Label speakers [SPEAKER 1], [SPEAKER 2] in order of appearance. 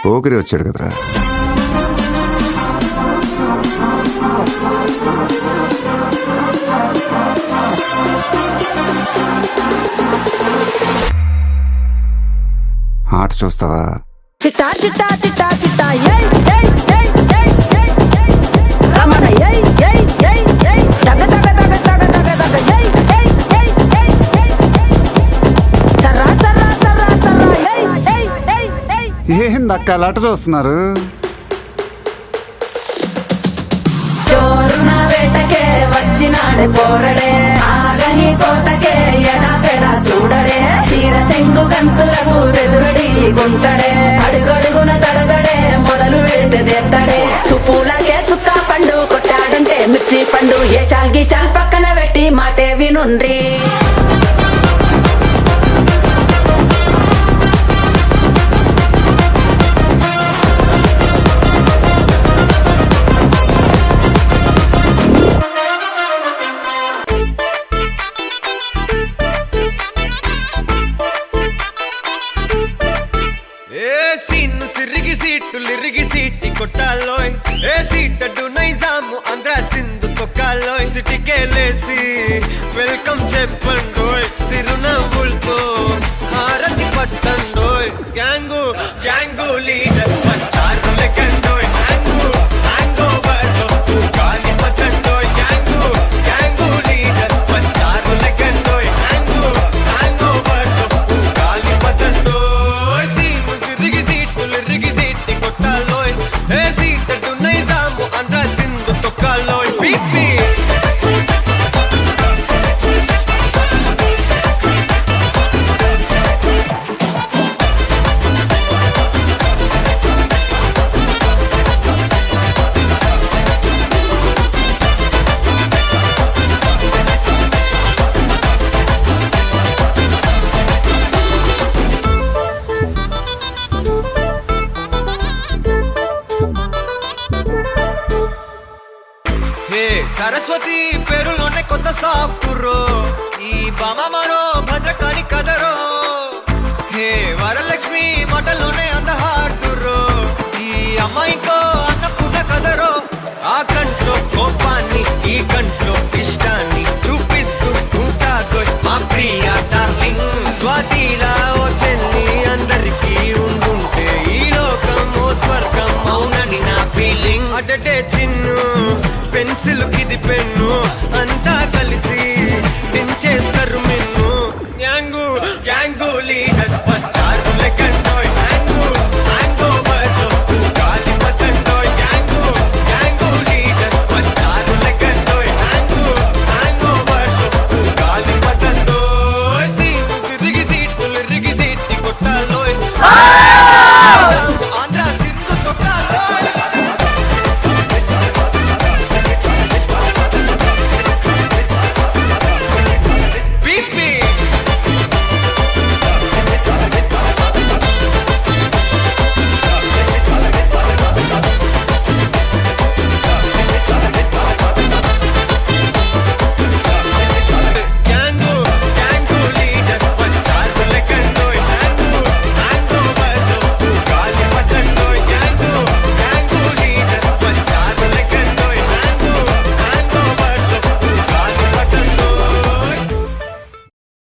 [SPEAKER 1] పోకిరి వచ్చాడు కదరా. ఆట చూస్తావా?
[SPEAKER 2] చిట్టా చిట్టా చిట్టా చిట్టా ఏయ్ ఏయ్ ఏయ్ ఏయ్ ఏయ్ ఏయ్ రమణ ఏయ్ ఏయ్ ఏయ్ ఏయ్ దగ దగ దగ దగ దగ దగ ఏయ్ ఏయ్ ఏయ్ ఏయ్ ఏయ్ చర్రా చర్రా చర్రా చర్రా ఏయ్ ఏయ్ ఏయ్ ఏయ్
[SPEAKER 1] ఏందక్క అలా ఆట చూస్తున్నారు?
[SPEAKER 2] చోరున వేటకే వచ్చినాడు పోరడే ఆగని కోతకే ఎడపెడా చూడడే తీర సెంగు కంతులకు బెదురడి గుంటడే అడుగడుగున దడదడే మొదలు వెళ్తే తెత్తడే చుప్పులకే చుక్క పండు కొట్టాడంటే మిర్చి పండు ఏ చాల్ గీసాల్ పక్కన పెట్టి మాటే వినుండ్రి.
[SPEAKER 3] లిరిగి సీటి కొట్టాలోయ్ ఏ సీటడు నైజాము ఆంధ్ర సింధు తొక్కాలోయ్ సిటీకేలేసి వెల్కమ్ చెప్పండోయ్ సిరునవ్వులతో హారతి పట్టండోయ్ గ్యాంగు గ్యాంగు లీడర్ పంచారు లెక్కండోయ్ హ్యాంగు హ్యాంగ్ ఓవర్ గాలి పట్టండోయ్ గ్యాంగు గ్యాంగు లీడర్ పంచారు లెక్కండోయ్ హ్యాంగు హ్యాంగ్ ఓవర్ గాలి పట్టండోయ్ సీము సిరిగి సీటు లిరిగి సీటి కొట్టాలోయ్ ఏ సీటడు నైజాము ఆంధ్ర సింధు తొక్కాలోయ్ పీపీ సరస్వతి పేరులోనే కొత్త సాఫ్ట్రో ఈ బామ మరో భద్రకాళి కదరో హే వరలక్ష్మి మాటలోనే అందహార్దురో ఈ అమ్మాయికో అన్నపూర్ణ కదరో ఆ కంట్లో కోపాన్ని ఈ కంట్లో ఇష్టాన్ని చూపిస్తూ ఉంటాగో మా ప్రియ డార్లింగ్ స్వాతిలా ఓ చెల్లి అందరికీ ఉండుంటే ఈ లోకం ఓ స్వర్గం అవునని నా ఫీలింగ్ అటటే చిన్ను పెన్సిల్ కిది పెన్ను